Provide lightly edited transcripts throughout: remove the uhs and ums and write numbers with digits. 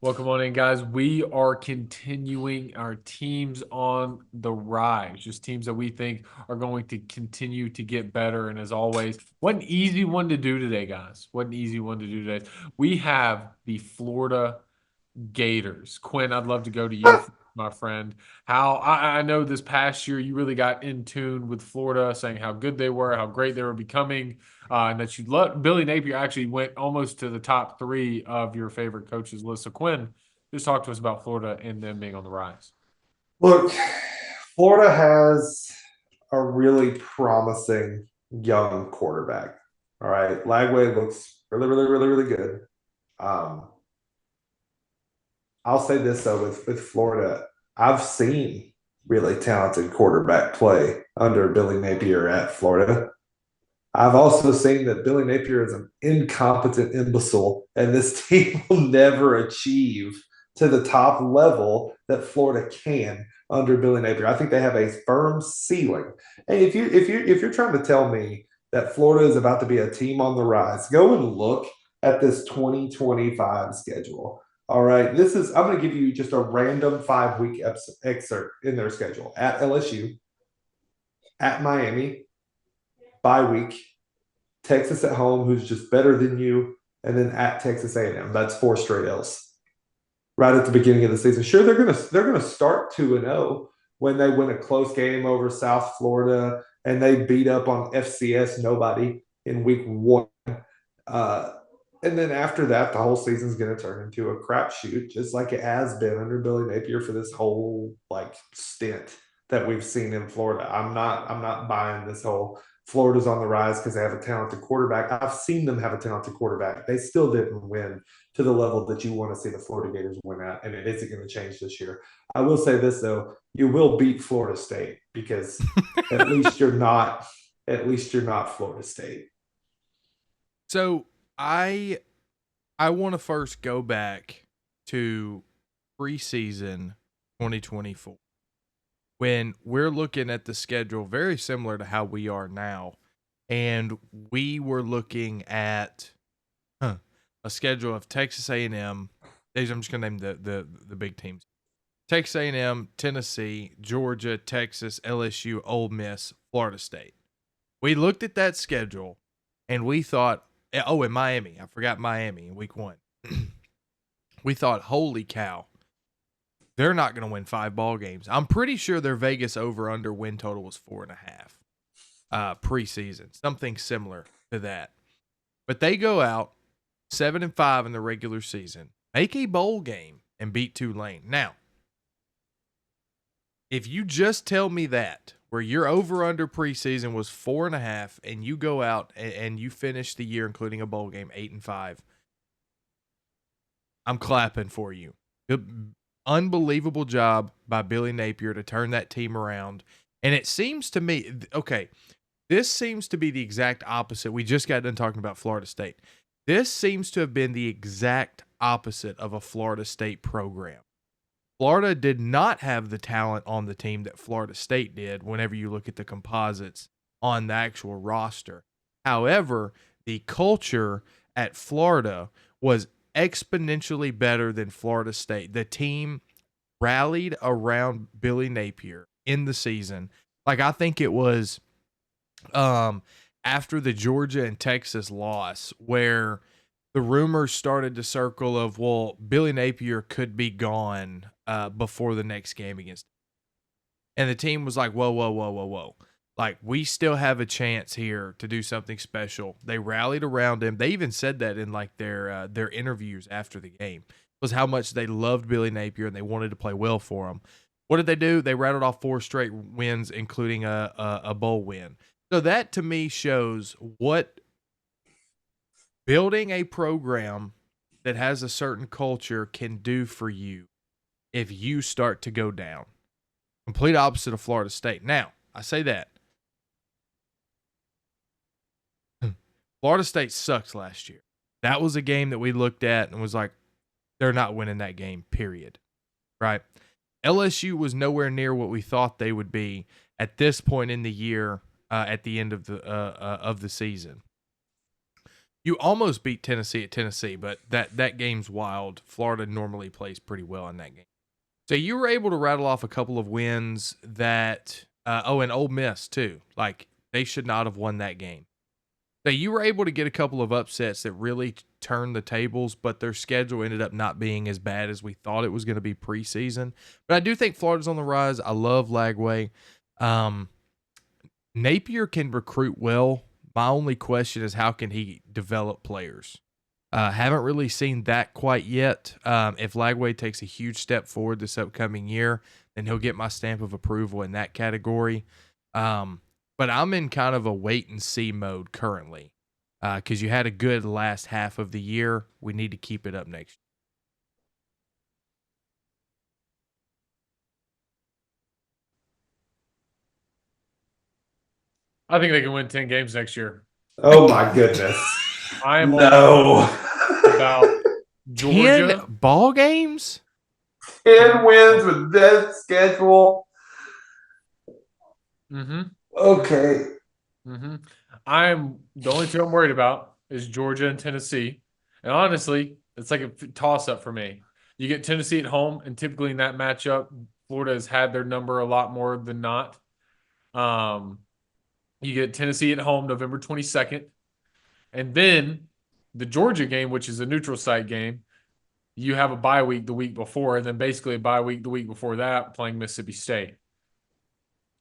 Welcome on in, guys. We are continuing our teams on the rise, just teams that we think are going to continue to get better. And as always, what an easy one to do today, guys. What an easy one to do today. We have the Florida Gators. Quinn, I'd love to go to you, my friend. I know this past year you really got in tune with Florida, saying how good they were, how great they were becoming, and that you love Billy Napier actually went almost to the top three of your favorite coaches list. So, Quinn, just talk to us about Florida and them being on the rise. Look, Florida has a really promising young quarterback. All right. Lagway looks really, really, really, really good. Um, I'll say this though, with Florida, I've seen really talented quarterback play under Billy Napier at Florida. I've also seen that Billy Napier is an incompetent imbecile, and this team will never achieve to the top level that Florida can under Billy Napier. I think they have a firm ceiling. And if you're trying to tell me that Florida is about to be a team on the rise, go and look at this 2025 schedule. All right, this is I'm going to give you just a random 5 week excerpt in their schedule at LSU, at Miami, bye week, Texas at home, who's just better than you, and then at Texas A&M. That's four straight L's right at the beginning of the season. Sure, they're gonna start 2-0 when they win a close game over South Florida and they beat up on FCS nobody in week one. Uh, and then after that, the whole season's going to turn into a crapshoot, just like it has been under Billy Napier for this whole like stint that we've seen in Florida. I'm not buying this whole Florida's on the rise because they have a talented quarterback. I've seen them have a talented quarterback. They still didn't win to the level that you want to see the Florida Gators win at, and it isn't going to change this year. I will say this though, you will beat Florida State because at least you're not at least you're not Florida State. So I I want to first go back to preseason 2024 when we're looking at the schedule very similar to how we are now, and we were looking at a schedule of Texas A&M. I'm just gonna name the big teams: Texas A&M, Tennessee, Georgia, Texas, LSU, Ole Miss, Florida State. We looked at that schedule and we thought, oh, and Miami. I forgot Miami in week one. We thought, holy cow, they're not going to win 5 ball games. I'm pretty sure their Vegas over under win total was 4.5 preseason, something similar to that. But they go out 7-5 in the regular season, make a bowl game, and beat Tulane. Now, if you just tell me that, where your over under preseason was 4.5, and you go out and you finish the year, including a bowl game, 8-5, I'm clapping for you. Good, unbelievable job by Billy Napier to turn that team around. And it seems to me, okay, this seems to be the exact opposite. We just got done talking about Florida State. This seems to have been the exact opposite of a Florida State program. Florida did not have the talent on the team that Florida State did whenever you look at the composites on the actual roster. However, the culture at Florida was exponentially better than Florida State. The team rallied around Billy Napier in the season. Like, I think it was after the Georgia and Texas loss where the rumors started to circle of, well, Billy Napier could be gone before the next game against. And the team was like, whoa, whoa, whoa, whoa, whoa. Like, we still have a chance here to do something special. They rallied around him. They even said that in like their interviews after the game, was how much they loved Billy Napier and they wanted to play well for him. What did they do? They rattled off 4 straight wins, including a bowl win. So that to me shows what building a program that has a certain culture can do for you if you start to go down. Complete opposite of Florida State. Now, I say that. Florida State sucks last year. That was a game that we looked at and was like, they're not winning that game, period. Right? LSU was nowhere near what we thought they would be at this point in the year, at the end of the season. You almost beat Tennessee at Tennessee, but that game's wild. Florida normally plays pretty well in that game. So you were able to rattle off a couple of wins that and Ole Miss too. Like they should not have won that game. So you were able to get a couple of upsets that really turned the tables, but their schedule ended up not being as bad as we thought it was going to be preseason. But I do think Florida's on the rise. I love Lagway. Um, Napier can recruit well. My only question is how can he develop players? Haven't really seen that quite yet. If Lagway takes a huge step forward this upcoming year, then he'll get my stamp of approval in that category. But I'm in kind of a wait and see mode currently because you had a good last half of the year. We need to keep it up next year. I think they can win 10 games next year. Oh my goodness. I am No. about Georgia. 10 ball games? 10 wins with this schedule. Mm-hmm. Okay. Mm-hmm. I'm the only two I'm worried about is Georgia and Tennessee. And honestly, it's like a toss up for me. You get Tennessee at home, and typically in that matchup, Florida has had their number a lot more than not. Um, you get Tennessee at home November 22nd. And then the Georgia game, which is a neutral site game, you have a bye week the week before, and then basically a bye week the week before that playing Mississippi State.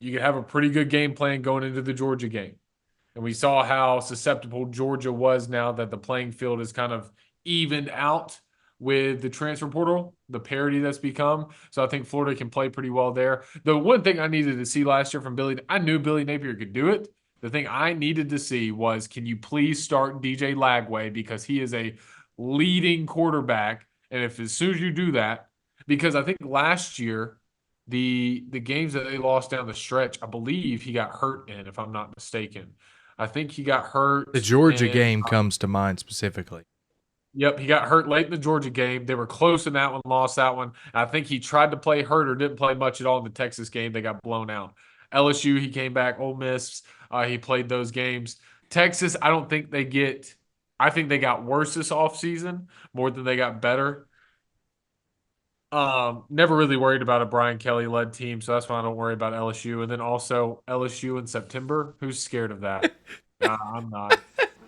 You could have a pretty good game plan going into the Georgia game. And we saw how susceptible Georgia was now that the playing field is kind of evened out with the transfer portal, the parity that's become. So I think Florida can play pretty well there. The one thing I needed to see last year from Billy, I knew Billy Napier could do it. The thing I needed to see was, can you please start DJ Lagway, because he is a leading quarterback. And if as soon as you do that, because I think last year the games that they lost down the stretch, I believe he got hurt in, if I'm not mistaken. I think he got The hurt Georgia in. game comes to mind specifically. Yep, he got hurt late in the Georgia game. They were close in that one, lost that one. I think he tried to play hurt or didn't play much at all in the Texas game. They got blown out. LSU, he came back. Ole Miss, he played those games. Texas, I don't think they get. I think they got worse this offseason more than they got better. Never really worried about a Brian Kelly led team, so that's why I don't worry about LSU. And then also LSU in September. Who's scared of that? I'm not.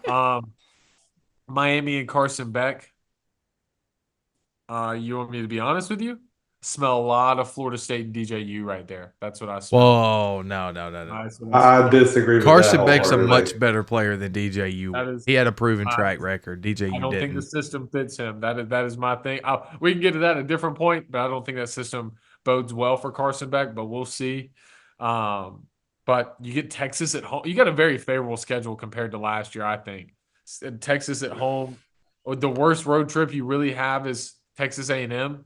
Um, Miami and Carson Beck. You want me to be honest with you? Smell a lot of Florida State and DJU right there. That's what I smell. Whoa, no. That's what I I smell. disagree with that Carson Beck's a wholeheartedly. much better player than DJU. That is, He had a proven I, track record. I DJU don't think the didn't. system fits him. That is my thing. We can get to that at a different point, but I don't think that system bodes well for Carson Beck. But we'll see. Um, but you get Texas at home. You got a very favorable schedule compared to last year, I think. Texas at home. Or the worst road trip you really have is Texas A&M.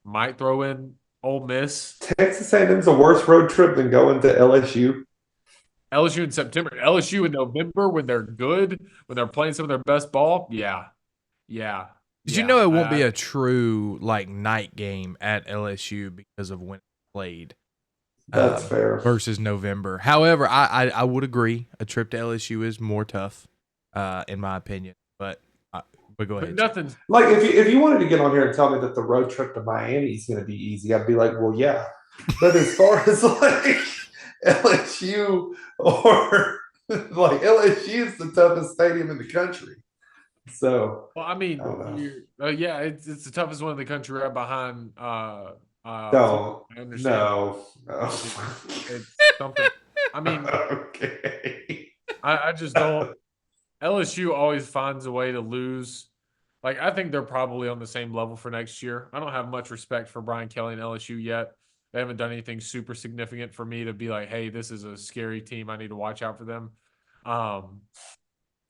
Might throw in Ole Miss. Texas A&M's a worse road trip than going to LSU. LSU in September. LSU in November when they're good, when they're playing some of their best ball. Yeah. Did you know it won't be a true like night game at LSU because of when it played? That's fair. Versus November. However, I would agree a trip to LSU is more tough, in my opinion. But go ahead. Nothing. Like if you wanted to get on here and tell me that the road trip to Miami is going to be easy, I'd be like, well, yeah. But as far as like LSU or like LSU is the toughest stadium in the country. So Well, I mean, yeah, it's the toughest one in the country, right behind. no, I understand. no. It's something. I mean, okay. I just don't. LSU always finds a way to lose. Like, I think they're probably on the same level for next year. I don't have much respect for Brian Kelly and LSU yet. They haven't done anything super significant for me to be like, hey, this is a scary team. I need to watch out for them.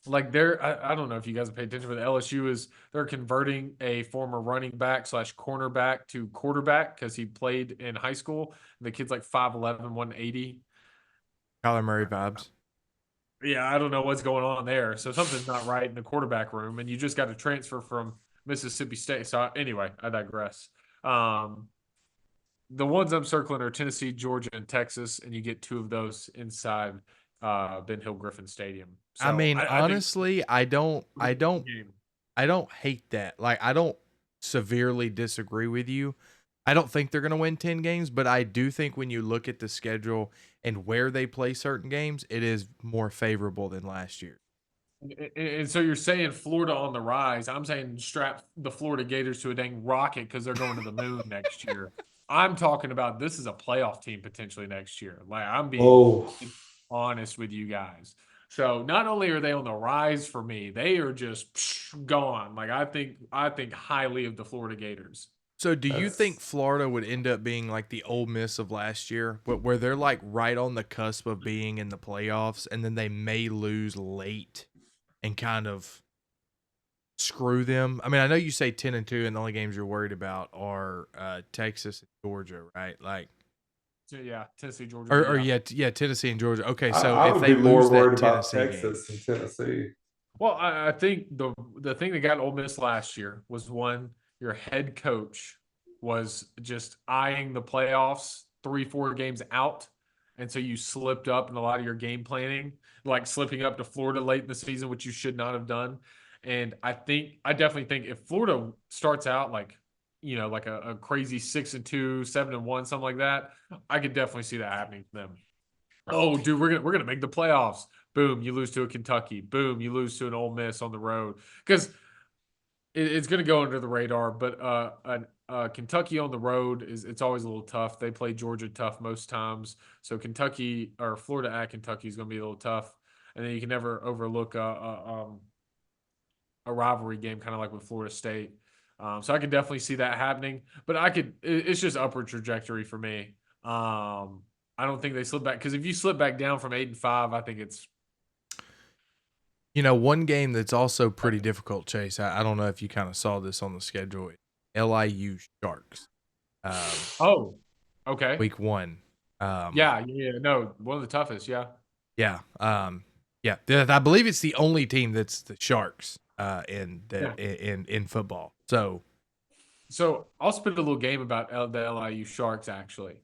Like I don't know if you guys have paid attention, but LSU they're converting a former running back / cornerback to quarterback because he played in high school. And the kid's like 5'11", 180. Kyler Murray vibes. Yeah, I don't know what's going on there. So something's not right in the quarterback room, and you just got to transfer from Mississippi State. So anyway, I digress. The ones I'm circling are Tennessee, Georgia, and Texas, and you get two of those inside Ben Hill Griffin Stadium. I So mean, I think honestly, game. I don't hate that. Like, I don't severely disagree with you. I don't think they're going to win 10 games, but I do think when you look at the schedule and where they play certain games, it is more favorable than last year. And so you're saying Florida on the rise. I'm saying strap the Florida Gators to a dang rocket because they're going to the moon next year. I'm talking about this is a playoff team potentially next year. Like I'm being Oh, honest with you guys. So not only are they on the rise for me, they are just gone. Like I think highly of the Florida Gators. So, do you think that's Florida would end up being like the Ole Miss of last year, but where they're like right on the cusp of being in the playoffs, and then they may lose late and kind of screw them? I mean, I know you say 10-2, and the only games you're worried about are Texas and Georgia, right? Like, So yeah, Tennessee, Georgia. or Yeah. yeah, yeah, Tennessee and Georgia. Okay, I, so I if would they be more lose that worried about Tennessee game, Texas and Tennessee. Well, I think the thing that got Ole Miss last year was one, your head coach was just eyeing the playoffs 3, 4 games out. And so you slipped up in a lot of your game planning, like slipping up to Florida late in the season, which you should not have done. And I definitely think if Florida starts out like, like a crazy 6-2, 7-1, something like that, I could definitely see that happening to them. Oh, dude, we're gonna make the playoffs. Boom, you lose to a Kentucky. Boom, you lose to an Ole Miss on the road because it's gonna go under the radar. But Kentucky on the road it's always a little tough. They play Georgia tough most times, so Kentucky or Florida at Kentucky is gonna be a little tough. And then you can never overlook a rivalry game, kind of like with Florida State. So I could definitely see that happening. But it's just upward trajectory for me. I don't think they slip back because if you slip back down from 8-5, I think it's one game that's also pretty difficult, Chase. I don't know if you kind of saw this on the schedule. LIU Sharks, um, oh, okay. week 1. Yeah, no, one of the toughest, yeah. Yeah, yeah. I believe it's the only team that's the Sharks Yeah. in football. So So I'll spit a little game about the LIU Sharks actually.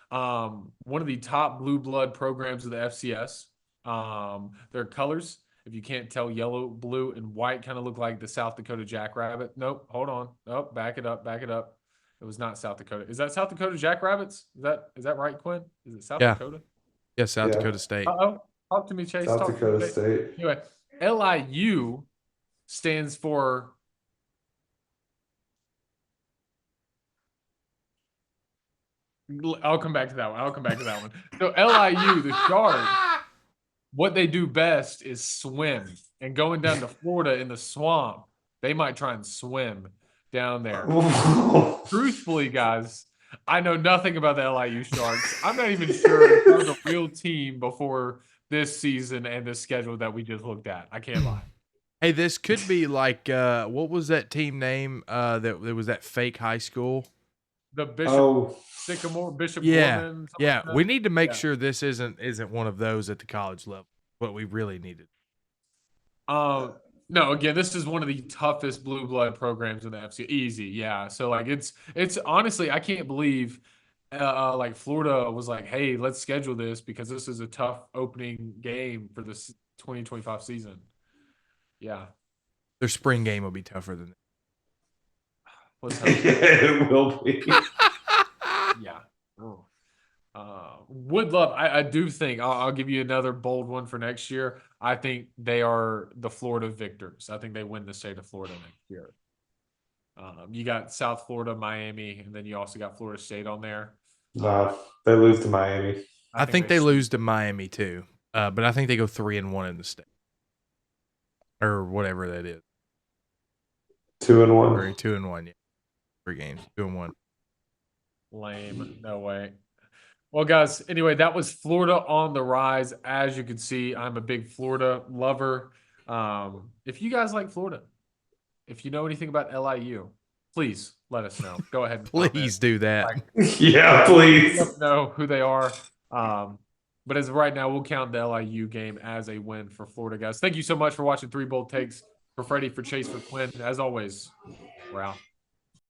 One of the top blue blood programs of the FCS. Their colors, if you can't tell, yellow, blue, and white kind of look like the South Dakota Jackrabbit. Nope, hold on. Nope, back it up, back it up. It was not South Dakota. Is that South Dakota Jackrabbits? Is that right, Quinn? Is it South yeah, Dakota? yeah, South Yeah, Dakota State. Uh-oh. Talk to me, Chase. South Talk to me. Dakota Chase. State. Anyway, LIU stands for I'll come back to that one. I'll come back to that one. So LIU, the Sharks, what they do best is swim. And going down to Florida in the swamp, they might try and swim down there. Truthfully, guys, I know nothing about the LIU Sharks. I'm not even sure if they're the real team before this season and the schedule that we just looked at. I can't lie. Hey, this could be like what was that team name? That there was that fake high school. The Bishop Oh, Sycamore, Bishop Yeah, Gorman, something yeah. like that. We need to make Yeah. sure this isn't one of those at the college level. What we really needed. Um, no, again, this is one of the toughest blue blood programs in the FC. Easy, yeah. So like it's honestly, I can't believe like Florida was like, hey, let's schedule this because this is a tough opening game for this 2025 season. Yeah, Their spring game will be tougher than let's yeah, hope. it will be. Yeah. Oh. Would love. I do think I'll give you another bold one for next year. I think they are the Florida victors. I think they win the state of Florida next year. You got South Florida, Miami, and then you also got Florida State on there. No, they lose to Miami. I think they lose to Miami too. But I think they go 3-1 in the state. Or whatever that is. 2-1. Or 2-1, yeah. 3 games. 2-1. Lame. No way. Well, guys, anyway, that was Florida on the rise. As you can see, I'm a big Florida lover. If you guys like Florida, if you know anything about LIU, please let us know. Go ahead and Please do that. Yeah, please. Let us know who they are. But as of right now, we'll count the LIU game as a win for Florida, guys. Thank you so much for watching Three Bold Takes. For Freddie, for Chase, for Quinn. As always, we're out.